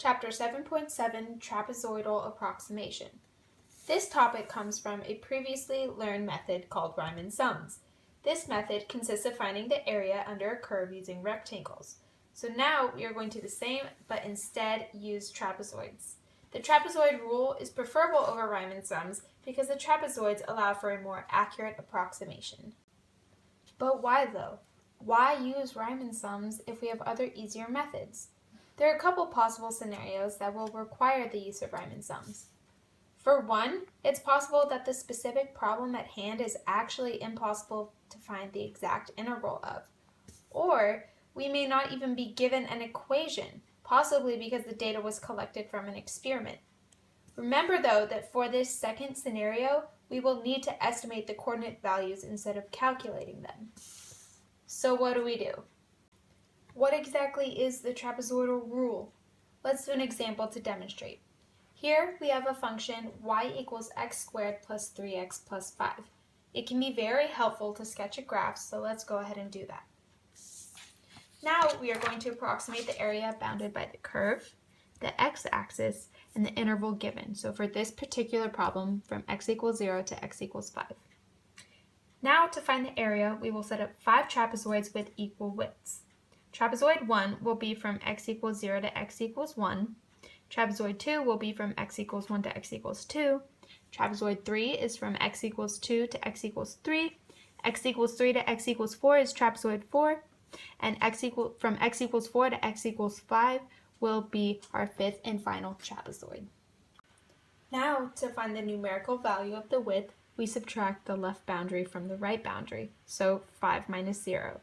Chapter 7.7 Trapezoidal Approximation. This topic comes from a previously learned method called Riemann sums. This method consists of finding the area under a curve using rectangles. So now we are going to do the same, but instead use trapezoids. The trapezoid rule is preferable over Riemann sums because the trapezoids allow for a more accurate approximation. But why though? Why use Riemann sums if we have other easier methods? There are a couple possible scenarios that will require the use of Riemann sums. For one, it's possible that the specific problem at hand is actually impossible to find the exact integral of. Or we may not even be given an equation, possibly because the data was collected from an experiment. Remember though that for this second scenario, we will need to estimate the coordinate values instead of calculating them. So what do we do? What exactly is the trapezoidal rule? Let's do an example to demonstrate. Here we have a function y equals x squared plus 3x plus 5. It can be very helpful to sketch a graph, so let's go ahead and do that. Now we are going to approximate the area bounded by the curve, the x-axis, and the interval given. So for this particular problem, from x equals 0 to x equals 5. Now to find the area, we will set up 5 trapezoids with equal widths. Trapezoid 1 will be from x equals 0 to x equals 1. Trapezoid 2 will be from x equals 1 to x equals 2. Trapezoid 3 is from x equals 2 to x equals 3. X equals 3 to x equals 4 is trapezoid 4. And from x equals 4 to x equals 5 will be our fifth and final trapezoid. Now, to find the numerical value of the width, we subtract the left boundary from the right boundary, so 5 minus 0.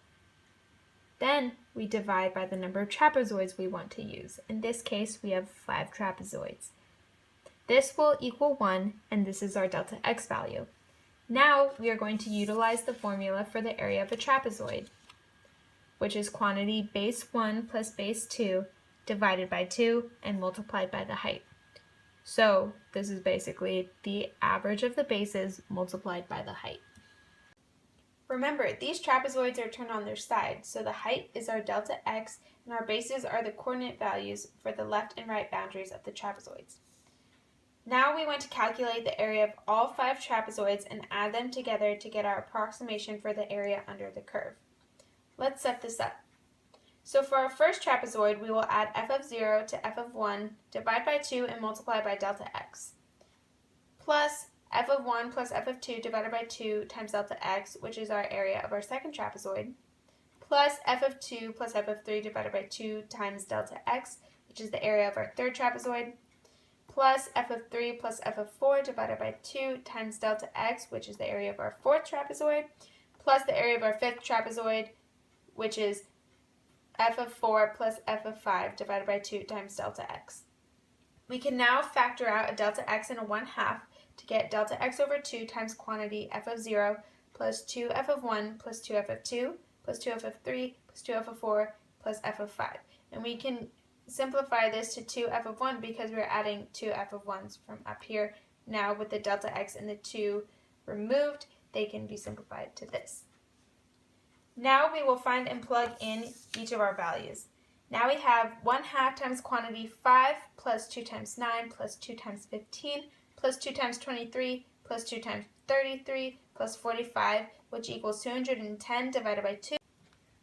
Then we divide by the number of trapezoids we want to use. In this case, we have 5 trapezoids. This will equal 1, and this is our delta x value. Now we are going to utilize the formula for the area of a trapezoid, which is quantity base 1 plus base 2 divided by 2 and multiplied by the height. So this is basically the average of the bases multiplied by the height. Remember, these trapezoids are turned on their side, so the height is our delta x and our bases are the coordinate values for the left and right boundaries of the trapezoids. Now we want to calculate the area of all 5 trapezoids and add them together to get our approximation for the area under the curve. Let's set this up. So for our first trapezoid, we will add f of 0 to f of 1, divide by 2 and multiply by delta x, plus f of 1 plus f of 2 divided by 2 times delta x, which is our area of our second trapezoid, plus f of 2 plus f of 3 divided by 2 times delta x, which is the area of our third trapezoid, plus f of 3 plus f of 4 divided by 2 times delta x, which is the area of our fourth trapezoid, plus the area of our fifth trapezoid, which is f of 4 plus f of 5 divided by 2 times delta x. We can now factor out a delta x and a 1/2 to get delta x over 2 times quantity f of 0 plus 2f of 1 plus 2f of 2 plus 2f of 3 plus 2f of 4 plus f of 5. And we can simplify this to 2f of 1 because we're adding 2 f of 1s from up here. Now with the delta x and the 2 removed, they can be simplified to this. Now we will find and plug in each of our values. Now we have 1/2 times quantity 5 plus 2 times 9 plus 2 times 15 plus 2 times 23 plus 2 times 33 plus 45, which equals 210 divided by 2,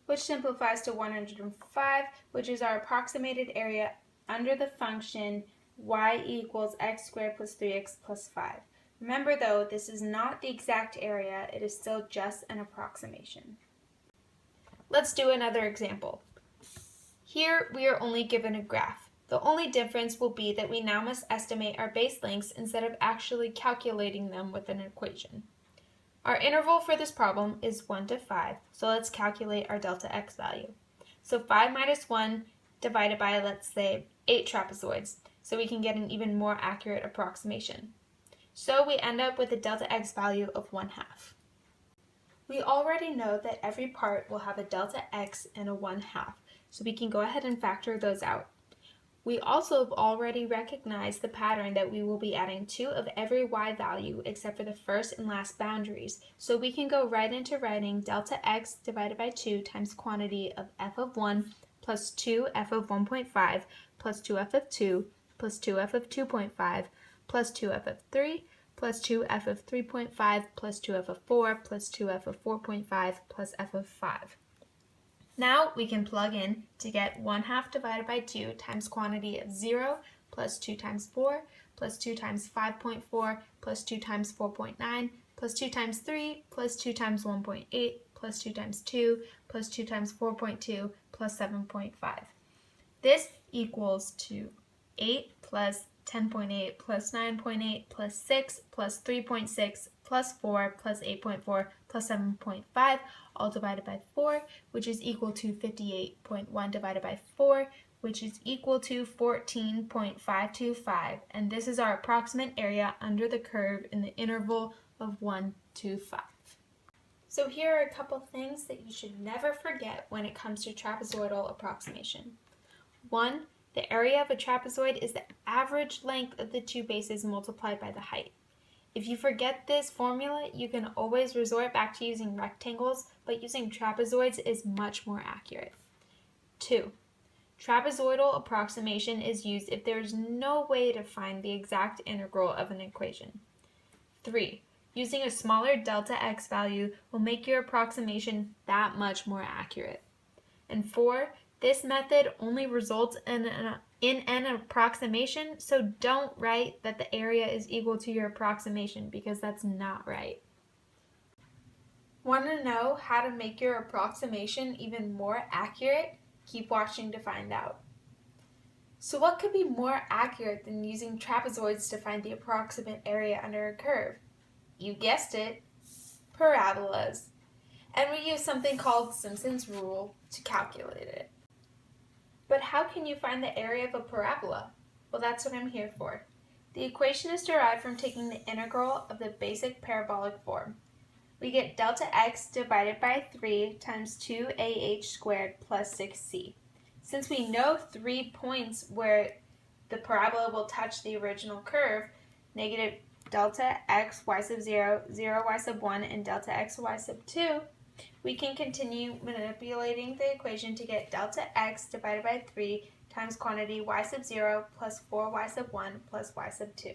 which simplifies to 105, which is our approximated area under the function y equals x squared plus 3x plus 5. Remember though, this is not the exact area, it is still just an approximation. Let's do another example. Here we are only given a graph. The only difference will be that we now must estimate our base lengths instead of actually calculating them with an equation. Our interval for this problem is 1 to 5, so let's calculate our delta x value. So 5 minus 1 divided by, let's say, 8 trapezoids, so we can get an even more accurate approximation. So we end up with a delta x value of 1/2. We already know that every part will have a delta x and a 1/2, so we can go ahead and factor those out. We also have already recognized the pattern that we will be adding 2 of every y value except for the first and last boundaries, so we can go right into writing delta x divided by 2 times quantity of f of 1 plus 2f of 1.5 plus 2f of 2 plus 2f of 2.5 plus 2f of 3 plus 2f of 3.5 plus 2f of 4 plus 2f of 4.5 plus f of 5. Now we can plug in to get 1/2 divided by 2 times quantity of 0 plus 2 times 4 plus 2 times 5.4 plus 2 times 4.9 plus 2 times 3 plus 2 times 1.8 plus 2 times 2 plus 2 times 4.2 plus 7.5. This equals to 8 plus 10.8 plus 9.8 plus 6 plus 3.6 plus 4 plus 8.4 plus 7.5, all divided by 4, which is equal to 58.1 divided by 4, which is equal to 14.525, and this is our approximate area under the curve in the interval of 1 to 5. So here are a couple things that you should never forget when it comes to trapezoidal approximation. 1. The area of a trapezoid is the average length of the two bases multiplied by the height. If you forget this formula, you can always resort back to using rectangles, but using trapezoids is much more accurate. 2. Trapezoidal approximation is used if there is no way to find the exact integral of an equation. 3. Using a smaller delta x value will make your approximation that much more accurate. And 4. This method only results in an approximation, so don't write that the area is equal to your approximation because that's not right. Want to know how to make your approximation even more accurate? Keep watching to find out. So what could be more accurate than using trapezoids to find the approximate area under a curve? You guessed it, parabolas. And we use something called Simpson's rule to calculate it. But how can you find the area of a parabola? Well, that's what I'm here for. The equation is derived from taking the integral of the basic parabolic form. We get delta x divided by 3 times 2ah squared plus 6c. Since we know 3 points where the parabola will touch the original curve, negative delta x y sub 0, 0 y sub 1, and delta x y sub 2, we can continue manipulating the equation to get delta x divided by 3 times quantity y sub 0 plus 4y sub 1 plus y sub 2.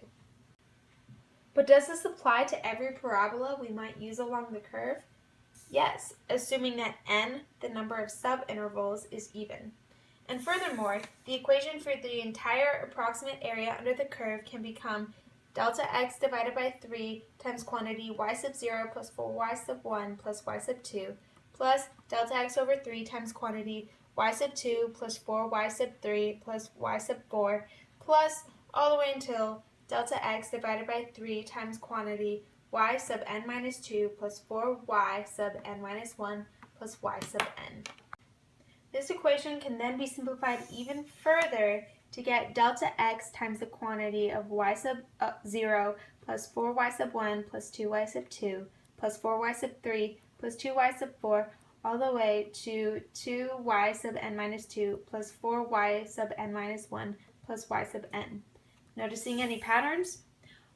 But does this apply to every parabola we might use along the curve? Yes, assuming that n, the number of subintervals, is even. And furthermore, the equation for the entire approximate area under the curve can become delta x divided by 3 times quantity y sub 0 plus 4y sub 1 plus y sub 2 plus delta x over 3 times quantity y sub 2 plus 4y sub 3 plus y sub 4 plus all the way until delta x divided by 3 times quantity y sub n minus 2 plus 4y sub n minus 1 plus y sub n. This equation can then be simplified even further to get delta x times the quantity of y sub 0 plus 4y sub 1 plus 2y sub 2 plus 4y sub 3 plus 2y sub 4 all the way to 2y sub n minus 2 plus 4y sub n minus 1 plus y sub n. Noticing any patterns?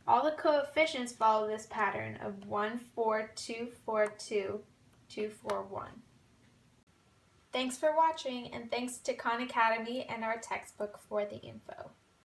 All the coefficients follow this pattern of 1, 4, 2, 4, 2, 2, 4, 1. Thanks for watching, and thanks to Khan Academy and our textbook for the info.